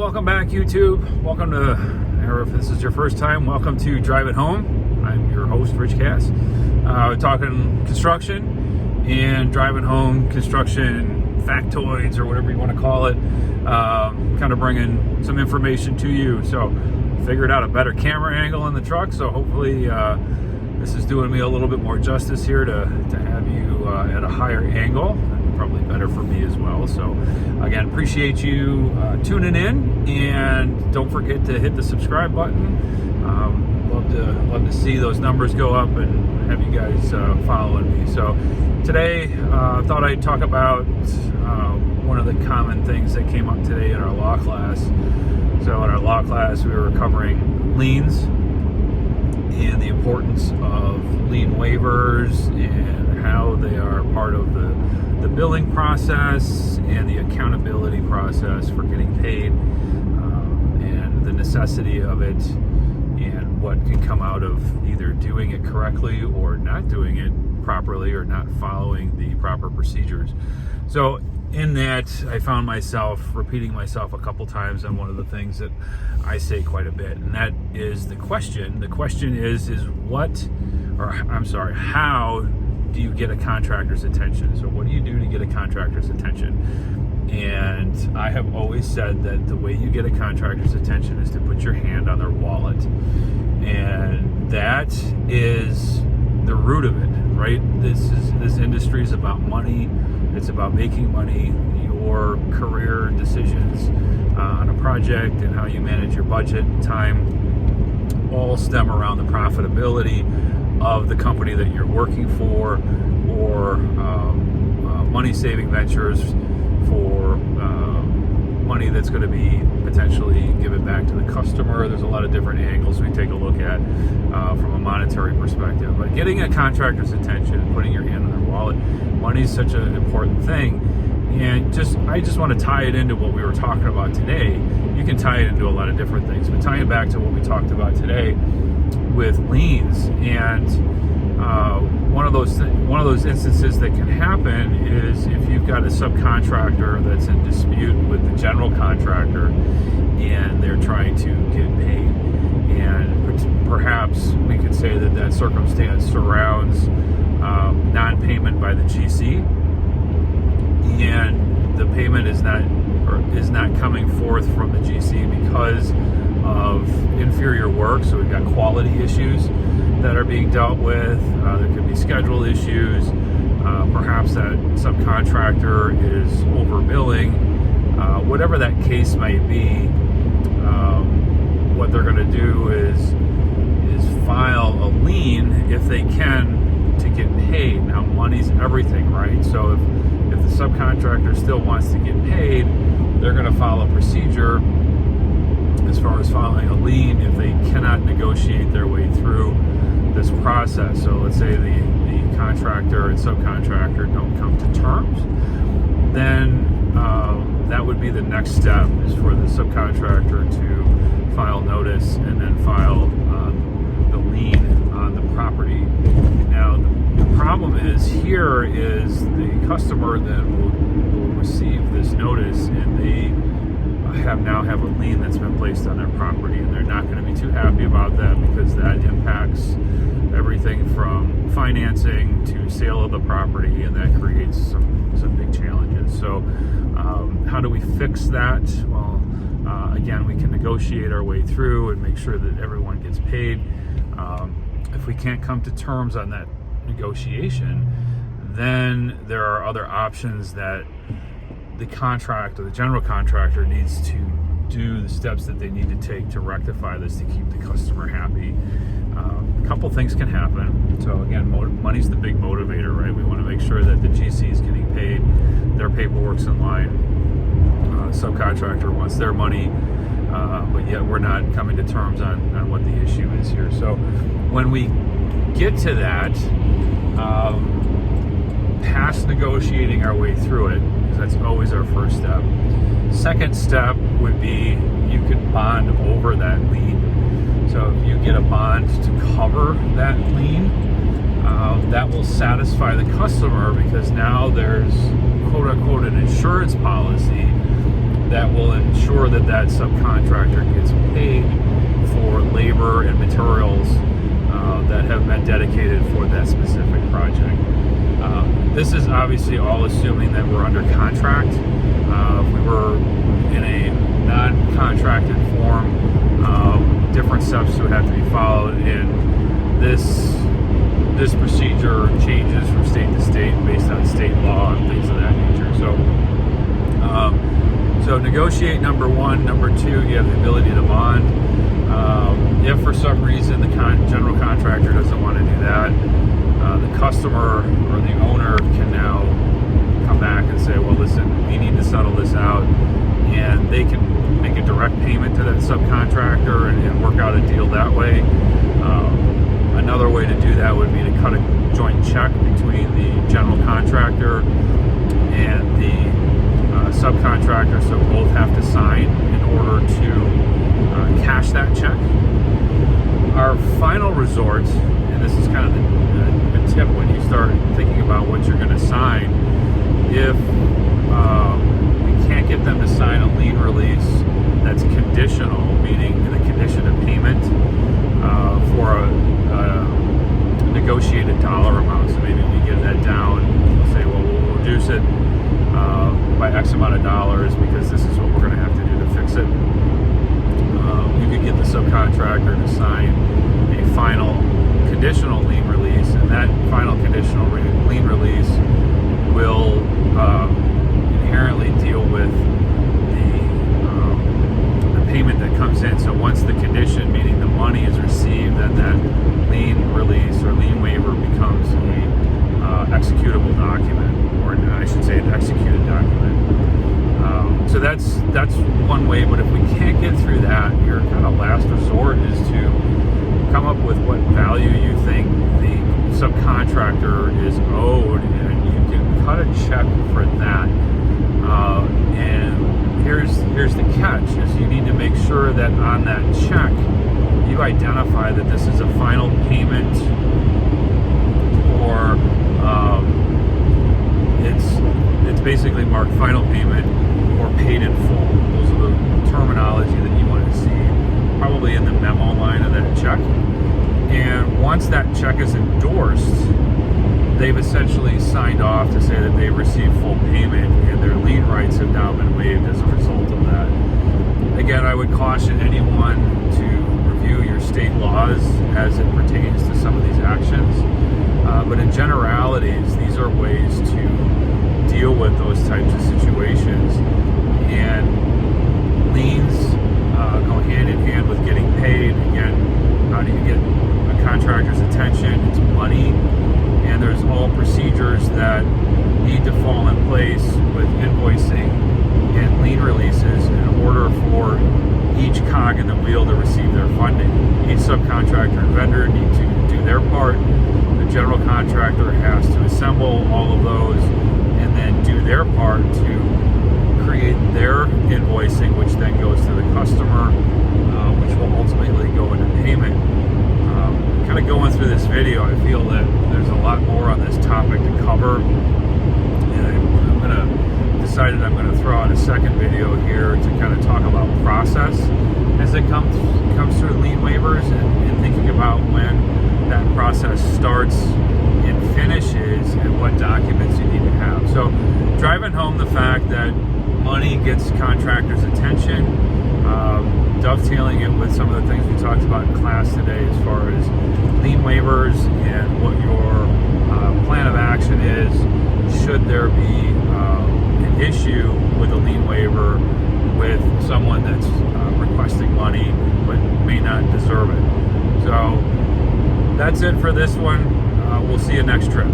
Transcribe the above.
welcome back, YouTube. Welcome to, or if this is your first time, welcome to Drive It Home. I'm your host, Rich Cass. Talking construction and driving home construction factoids, or whatever you want to call it. Kind of bringing some information to you. So, figured out a better camera angle in the truck. So hopefully, this is doing me a little bit more justice here to have you at a higher angle. Probably better for me as well. So again, appreciate you tuning in, and don't forget to hit the subscribe button. Love to see those numbers go up and have you guys following me. So today I thought I'd talk about one of the common things that came up today in our law class. So in our law class we were covering liens and the importance of lien waivers and how they are part of the billing process and the accountability process for getting paid, and the necessity of it, and what can come out of either doing it correctly or not doing it properly, or not following the proper procedures. So in that, I found myself repeating myself a couple times on one of the things that I say quite a bit, and that is the question. The question is how do you get a contractor's attention? So what do you do to get a contractor's attention? And I have always said that the way you get a contractor's attention is to put your hand on their wallet. And that is the root of it, right? This industry is about money. It's about making money. Your career decisions on a project and how you manage your budget and time all stem around the profitability of the company that you're working for, or money-saving ventures for money that's going to be potentially given back to the customer. There's a lot of different angles we take a look at from a monetary perspective. But getting a contractor's attention, putting your hand on their wallet, money is such an important thing. And I just want to tie it into what we were talking about today. You can tie it into a lot of different things, but tying it back to what we talked about today with liens, and one of those instances that can happen is if you've got a subcontractor that's in dispute with the general contractor and they're trying to get paid, and perhaps we could say that circumstance surrounds non-payment by the GC, and the payment is not coming forth from the GC because of inferior work. So we've got quality issues that are being dealt with. There could be schedule issues. Perhaps that subcontractor is overbilling. Whatever that case may be, what they're going to do is file a lien if they can to get paid. Now, money's everything, right? So if the subcontractor still wants to get paid, they're going to follow a procedure as far as filing a lien if they cannot negotiate their way through this process. So let's say the contractor and subcontractor don't come to terms, then that would be the next step, is for the subcontractor to file notice and then file the lien on the property. Now the problem is the customer then will receive this notice, and they now have a lien that's been placed on their property, and they're not going to be too happy about that, because that impacts everything from financing to sale of the property, and that creates some big challenges. So how do we fix that? Well, again, we can negotiate our way through and make sure that everyone gets paid. If we can't come to terms on that negotiation, then there are other options that the contract or the general contractor needs to do, the steps that they need to take to rectify this to keep the customer happy. A couple things can happen. So again, money's the big motivator, right? We want to make sure that the GC is getting paid, their paperwork's in line. Subcontractor wants their money, but yet we're not coming to terms on what the issue is here. So when we get to that, past negotiating our way through it, because that's always our first step. Second step would be you could bond over that lien. So if you get a bond to cover that lien, that will satisfy the customer, because now there's quote unquote an insurance policy that will ensure that that subcontractor gets paid for labor and materials that have been dedicated for that specific project. This is obviously all assuming that we're under contract. If we were in a non-contracted form, different steps would have to be followed, and this procedure changes from state to state based on state law and things of that nature. So negotiate, number one. Number two, you have the ability to bond. If for some reason the general contractor doesn't want to do that, the customer or the owner can now come back and say, well, listen, we need to settle this out, and they can make a direct payment to that subcontractor and work out a deal that way. Another way to do that would be to cut a joint check between the general contractor and the subcontractor, so both have to sign in order to cash that check. Our final resort, and this is kind of the tip when you start thinking about what you're going to sign, if we can't get them to sign a lien release that's conditional, meaning the condition of payment for a negotiated dollar amount, so maybe we get that down, say, well, we'll reduce it by X amount of dollars because this is what we're going to have to do to fix it. You could get the subcontractor to sign a final conditional lien release, and that final conditional lien release will inherently deal with the payment that comes in. So once the condition, meaning the money, is received, then that lien release or lien waiver becomes a executable document, or I should say an executed document. So that's one way, but if we can't get through that, your kind of last resort is to come up with what value you think the subcontractor is owed, and you can cut a check for that. And here's the catch, is you need to make sure that on that check you identify that this is a final payment, or it's basically marked final payment or paid in full. Those are the terminology that you want to see probably in the memo line of that check. And once that check is endorsed, they've essentially signed off to say that they've received full payment, and their lien rights have now been waived as a result of that. Again, I would caution anyone to review your state laws as it pertains to some of these actions. But in generalities, these are ways to deal with those types of situations. And liens go hand in hand with getting paid. Again, how do you get a contractor's attention? It's money. And there's all procedures that need to fall in place with invoicing and lien releases in order for each cog in the wheel to receive their funding. Each subcontractor and vendor need to do their part. The general contractor has to assemble all of those and then do their part to create their invoicing, which then goes to the customer, which will ultimately go into payment. Kind of going through this video, I feel that there's a lot more on this topic to cover, and I'm decided I'm going to throw out a second video here to kind of talk about process as it comes through lien waivers, and thinking about when that process starts and finishes and what documents you need to have. So driving home the fact that money gets contractors' attention, dovetailing it with some of the things we talked about in class today as far as lien waivers and what your plan of action is should there be an issue with a lien waiver with someone that's requesting money but may not deserve it. So that's it for this one. We'll see you next trip.